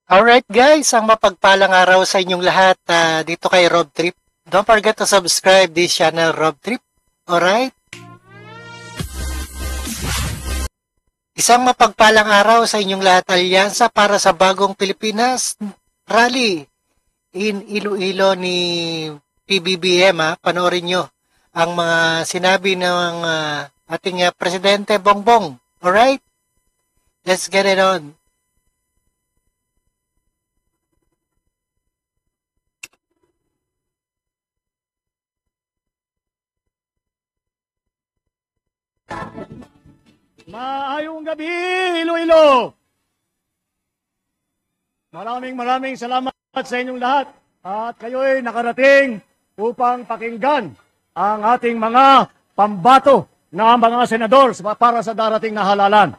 Alright guys, ang mapagpalang araw sa inyong lahat dito kay Rob Trip. Don't forget to subscribe this channel, Rob Trip. Alright? Isang mapagpalang araw sa inyong lahat, alyansa para sa bagong Pilipinas rally in Iloilo ni PBBM. Panoorin nyo ang mga sinabi ng ating Presidente Bongbong. Alright? Let's get it on. Maayong gabi, Iloilo! Maraming salamat sa inyong lahat at kayo'y nakarating upang pakinggan ang ating mga pambato na mga senador para sa darating na halalan.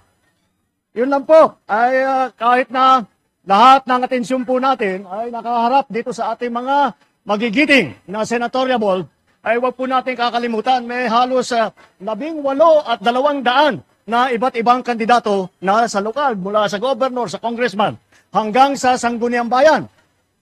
Yun lang po, ay kahit na lahat ng atensyon po natin ay nakaharap dito sa ating mga magigiting na senatoriable, ay huwag po natin kakalimutan, may halos 18 at 200 na iba't ibang kandidato na sa lokal, mula sa governor, sa congressman, hanggang sa sangguniang bayan.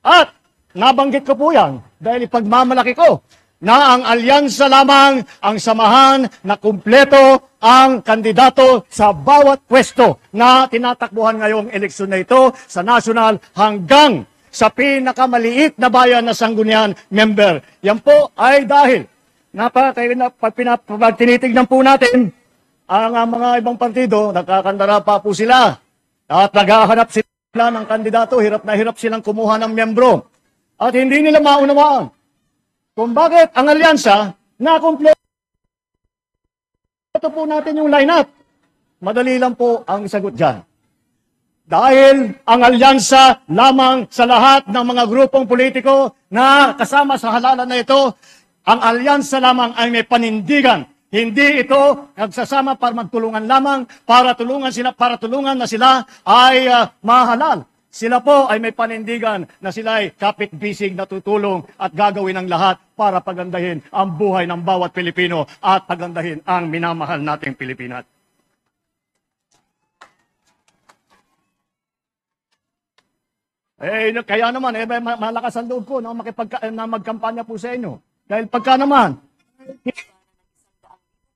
At nabanggit ko po yan dahil ipagmamalaki ko na ang alyansa lamang ang samahan na kumpleto ang kandidato sa bawat pwesto na tinatakbuhan ngayong eleksyon na ito sa national hanggang sa pinakamaliit na bayan na sanggunian member. Yan po ay dahil pag tinitignan po natin ang mga ibang partido, nakakandara pa po sila at naghahanap sila ng kandidato, hirap na hirap silang kumuha ng miyembro. At hindi nila maunawaan kung bakit ang alyansa na-kompleto po natin yung lineup. Madali lang po ang sagot dyan. Dahil ang alyansa lamang sa lahat ng mga grupong politiko na kasama sa halalan na ito, ang alyansa lamang ay may panindigan. Hindi ito nagsasama para magtulungan lamang, para tulungan na sila ay mahalal. Sila po ay may panindigan na sila ay kapit-bisig na tutulong at gagawin ang lahat para pagandahin ang buhay ng bawat Pilipino at pagandahin ang minamahal nating Pilipinas. Kaya naman, malakas ang loob ko na magkampanya po sa inyo. Dahil pagka naman,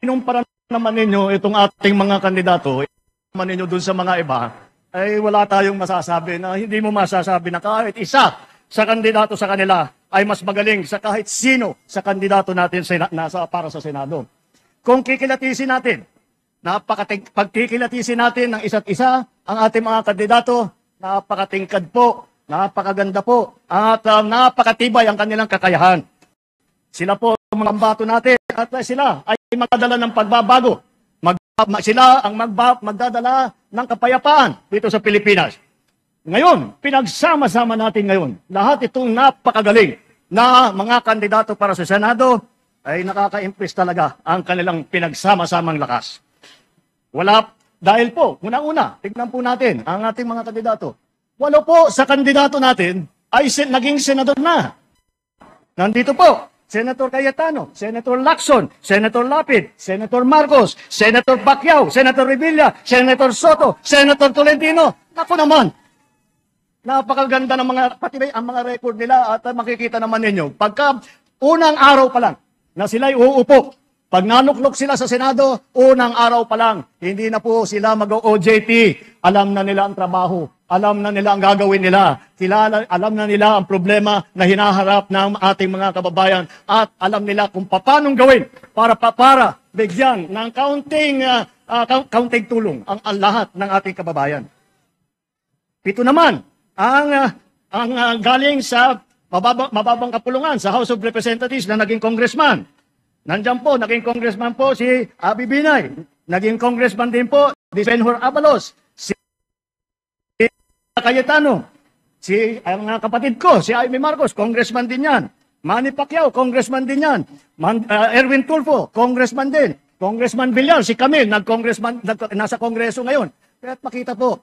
inumpara naman ninyo itong ating mga kandidato, naman ninyo dun sa mga iba, ay wala tayong masasabi na hindi mo masasabi na kahit isa sa kandidato sa kanila ay mas magaling sa kahit sino sa kandidato natin para sa Senado. Kung kikilatisin natin, pagkikilatisin natin ng isa't isa ang ating mga kandidato, napakatingkad po, napakaganda po, at napakatibay ang kanilang kakayahan. Sila po ang mga pambato natin at sila ay magdadala ng pagbabago. Sila ang magdadala ng kapayapaan dito sa Pilipinas. Ngayon, pinagsama-sama natin ngayon, lahat itong napakagaling na mga kandidato para sa Senado ay nakaka-impress talaga ang kanilang pinagsama-samang lakas. Dahil po, unang-una, tignan po natin ang ating mga kandidato. 8 po sa kandidato natin ay naging senador na. Nandito po, Senator Cayetano, Senator Lacson, Senator Lapid, Senator Marcos, Senator Pacquiao, Senator Revilla, Senator Soto, Senator Tolentino. Naku naman, napakaganda ng ang mga record nila at makikita naman ninyo. Pagka unang araw pa lang na sila'y uupo, pag nanuklok sila sa Senado, unang araw pa lang, hindi na po sila mag-OJT. Alam na nila ang trabaho. Alam na nila ang gagawin nila. Alam na nila ang problema na hinaharap ng ating mga kababayan. At alam nila kung paano gawin para bigyan ng kaunting tulong ang lahat ng ating kababayan. Ito naman, ang galing sa mababang kapulungan sa House of Representatives na naging congressman. Nandiyan po, naging congressman po si Abby Binay. Naging congressman din po si Benhur Abalos. Si Cayetano. Ang kapatid ko, si Amy Marcos, congressman din yan. Manny Pacquiao, congressman din yan. Erwin Tulfo, congressman din. Congressman Villar, si Camille, nasa kongreso ngayon. Kaya makita po,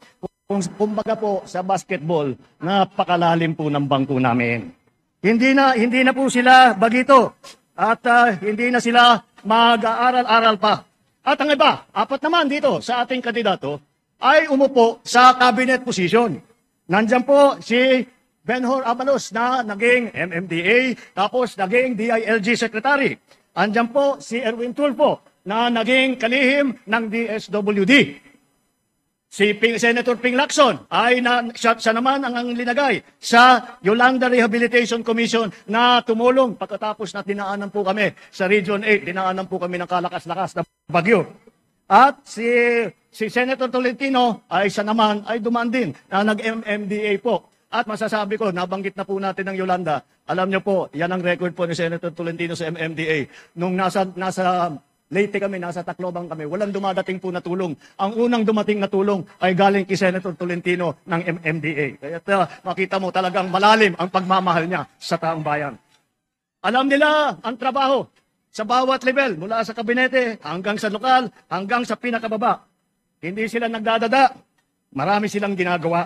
kumbaga po sa basketball, napakalalim po ng bangko namin. Hindi na po sila bagito. At hindi na sila mag-aaral-aral pa. At ang iba, 4 naman dito sa ating kandidato, ay umupo sa cabinet position. Nandyan po si Benhur Abalos na naging MMDA, tapos naging DILG Secretary. Andyan po si Erwin Tulfo na naging kalihim ng DSWD. Si Senator Ping Lacson ay siya naman ang linagay sa Yolanda Rehabilitation Commission na tumulong pagkatapos na dinaanan po kami sa Region 8, dinaanan po kami ng kalakas-lakas na bagyo. At si Senator Tolentino ay siya naman ay dumaan din na nag-MMDA po. At masasabi ko, nabanggit na po natin ng Yolanda, alam niyo po, yan ang record po ni Senator Tolentino sa MMDA. Nung nasa Leyte kami, nasa Tacloban kami, walang dumadating po na tulong. Ang unang dumating na tulong ay galing kay Senator Tolentino ng MMDA. Kaya makita mo talagang malalim ang pagmamahal niya sa taong bayan. Alam nila ang trabaho sa bawat level, mula sa kabinete hanggang sa lokal, hanggang sa pinakababa. Hindi sila nagdadada. Marami silang ginagawa.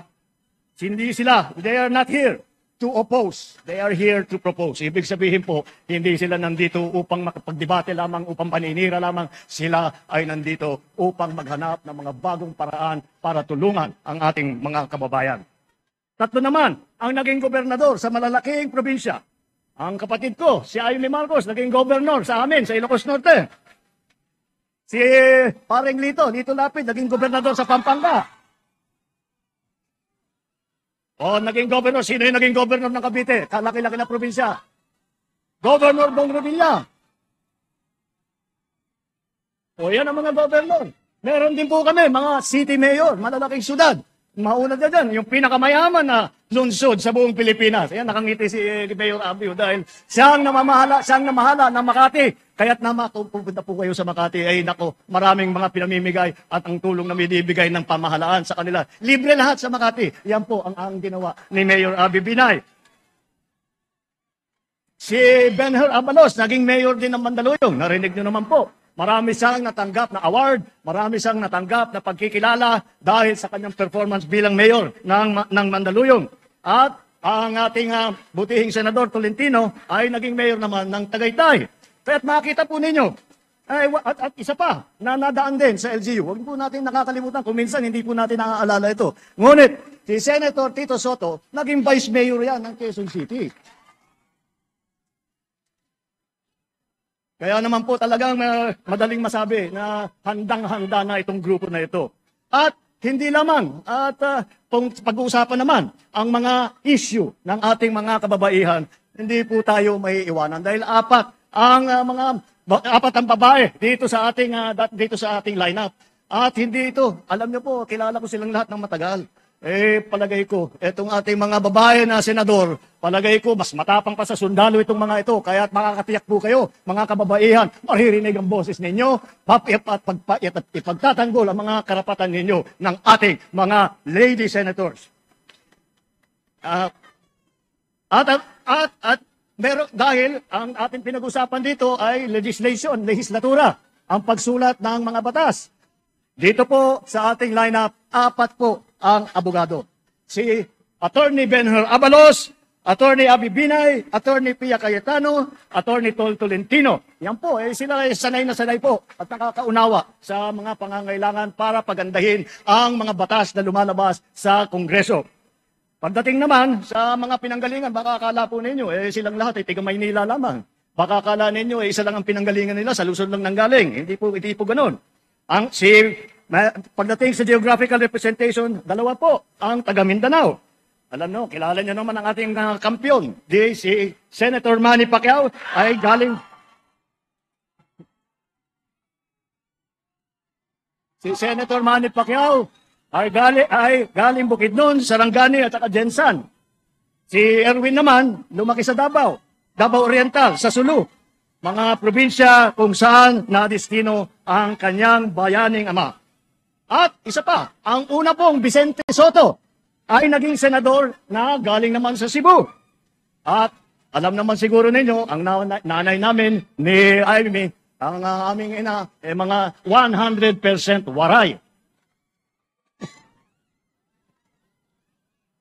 Hindi sila, they are not here to oppose. They are here to propose. Ibig sabihin po, hindi sila nandito upang makapagdebate lamang, upang paninira lamang. Sila ay nandito upang maghanap ng mga bagong paraan para tulungan ang ating mga kababayan. Tatlo naman, ang naging gobernador sa malalaking probinsya. Ang kapatid ko, si Aimee Marcos, naging gobernador sa amin, sa Ilocos Norte. Si Paring Lito Lapid, naging gobernador sa Pampanga. O, naging governor. Sino yung naging governor ng Cavite? Kalaki-laki na probinsya. Governor Bong Revilla. O, yan ang mga governor. Meron din po kami, mga city mayor, malalaking syudad. Mauna na dyan, yung pinakamayaman na lungsod sa buong Pilipinas. Ayan, nakangiti si Mayor Abio dahil siyang namahala ng Makati. Kaya't kung pupunta po kayo sa Makati, ay nako, maraming mga pinamimigay at ang tulong na binibigay ng pamahalaan sa kanila. Libre lahat sa Makati. Yan po ang ginawa ni Mayor Abby Binay. Si Benhur Abalos, naging mayor din ng Mandaluyong. Narinig nyo naman po. Marami siyang natanggap na award, marami siyang natanggap na pagkikilala dahil sa kanyang performance bilang mayor ng Mandaluyong. At ang ating butihing Senador Tolentino ay naging mayor naman ng Tagaytay. Kaya't makita po ninyo, at isa pa, na nadaan din sa LGU. Huwag po natin nakakalimutan kung minsan hindi po natin naaalala ito. Ngunit, si Senator Tito Soto, naging vice mayor yan ng Quezon City. Kaya naman po talagang madaling masabi na handang-handa na itong grupo na ito. At hindi lamang, at pag-uusapan naman ang mga issue ng ating mga kababaihan, hindi po tayo may iwanan. Dahil apat ang babae dito sa ating lineup. At hindi ito, alam niyo po, kilala ko silang lahat ng matagal. Palagay ko, itong ating mga babae na senador, palagay ko, mas matapang pa sa sundalo itong mga ito. Kaya makakatiyak po kayo, mga kababaihan, maririnig ang boses ninyo, at ipagtatanggol ang mga karapatan ninyo ng ating mga lady senators. Dahil ang ating pinag-usapan dito ay legislatura, ang pagsulat ng mga batas. Dito po sa ating lineup, apat po ang abogado. Si Attorney Benhur Abalos, Attorney Abby Binay, Attorney Pia Cayetano, Attorney Tol Tolentino. Yan po, sila ay sanay na sanay po at nakakaunawa sa mga pangangailangan para pagandahin ang mga batas na lumalabas sa Kongreso. Pagdating naman sa mga pinanggalingan, baka akala po ninyo, silang lahat ay tiga Maynila lamang. Baka akala ninyo, isa lang ang pinanggalingan nila, sa Luzon lang nanggaling. Hindi po ganun. Pagdating sa geographical representation, dalawa po ang taga Mindanao. Alam nyo, kilala nyo naman ang ating kampiyon. Si Senator Manny Pacquiao ay galing... Si Senator Manny Pacquiao ay galing Bukidnon, Sarangani at saka Jensan. Si Erwin naman, lumaki sa Davao Oriental, sa Sulu. Mga probinsya kung saan nadistino ang kanyang bayaning ama. At isa pa, ang una pong Vicente Soto ay naging senador na galing naman sa Cebu. At alam naman siguro ninyo, ang nanay namin ni Aimee, ang aming ina, mga 100% waray.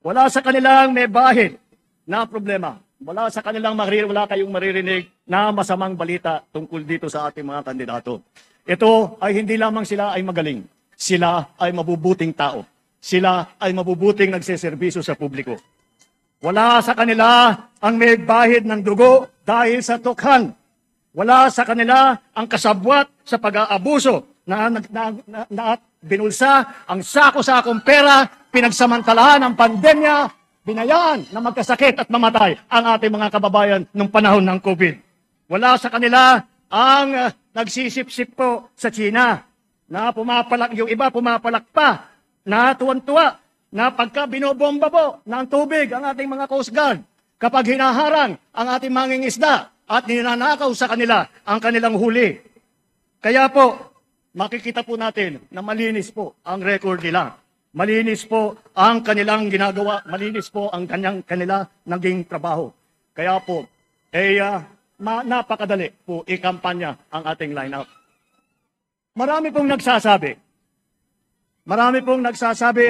Wala sa kanilang may bahid na problema. Wala sa kanilang wala kayong maririnig na masamang balita tungkol dito sa ating mga kandidato. Ito ay hindi lamang sila ay magaling. Sila ay mabubuting tao. sila ay mabubuting nagseserbisyo sa publiko. Wala sa kanila ang may bahid ng dugo dahil sa tukhan. Wala sa kanila ang kasabwat sa pag-aabuso na binulsa ang sako-sakong pera, pinagsamantalahan ang pandemya, binayaan na magkasakit at mamatay ang ating mga kababayan nung panahon ng COVID. Wala sa kanila ang nagsisip-sip po sa China na pumapalak, yung iba pumapalak pa na tuwan-tuwa na pagka binobomba po ng tubig ang ating mga Coast Guard, kapag hinaharang ang ating mangingisda at ninanakaw sa kanila ang kanilang huli. Kaya po, makikita po natin na malinis po ang record nila. Malinis po ang kanilang ginagawa. Malinis po ang kanila naging trabaho. Kaya po, napakadali po ikampanya ang ating lineup. Marami pong nagsasabi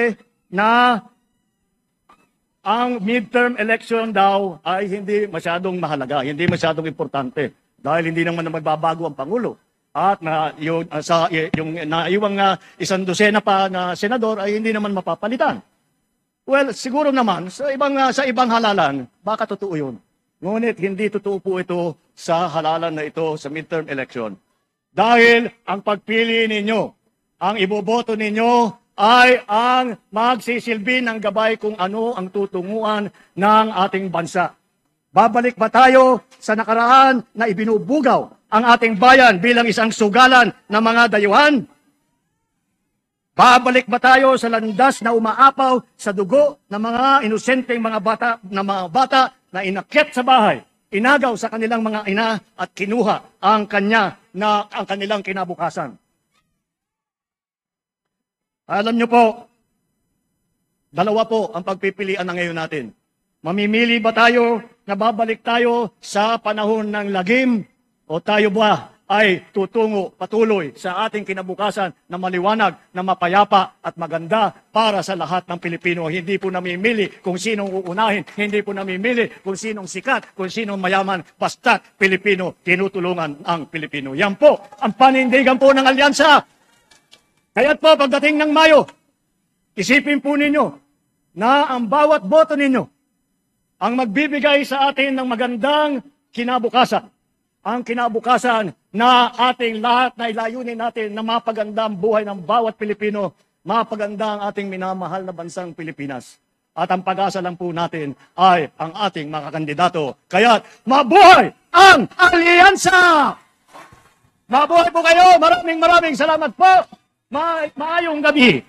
na ang midterm election daw ay hindi masyadong mahalaga, hindi masyadong importante dahil hindi naman na magbabago ang Pangulo. At yung naiwang isang dosena pa na senador ay hindi naman mapapalitan. Well, siguro naman sa ibang halalan, baka totoo 'yun. Ngunit hindi totoo po ito sa halalan na ito sa midterm election. Dahil ang pagpili ninyo, ang iboboto ninyo ay ang magsisilbi ng gabay kung ano ang tutunguhan ng ating bansa. Babalik ba tayo sa nakaraan na ibinubugaw ang ating bayan bilang isang sugalan ng mga dayuhan? Babalik ba tayo sa landas na umaapaw sa dugo ng mga inosenteng mga bata na inakyat sa bahay, inagaw sa kanilang mga ina at kinuha ang kanilang kinabukasan? Alam nyo po, dalawa po ang pagpipilian na ngayon natin. Mamimili ba tayo na babalik tayo sa panahon ng lagim o tayo ba ay tutungo patuloy sa ating kinabukasan na maliwanag, na mapayapa at maganda para sa lahat ng Pilipino? Hindi po namimili kung sinong uunahin, hindi po namimili kung sinong sikat, kung sinong mayaman, basta Pilipino, tinutulungan ang Pilipino. Yan po ang panindigan po ng alyansa. Kaya't po pagdating ng Mayo, isipin po ninyo na ang bawat boto ninyo ang magbibigay sa atin ng magandang kinabukasan. Ang kinabukasan na ating lahat na ilayunin natin na mapaganda ang buhay ng bawat Pilipino, mapaganda ang ating minamahal na bansang Pilipinas. At ang pag-asa lang po natin ay ang ating mga kandidato. Kaya't mabuhay ang alyansa! Mabuhay po kayo! Maraming salamat po! Maayong gabi!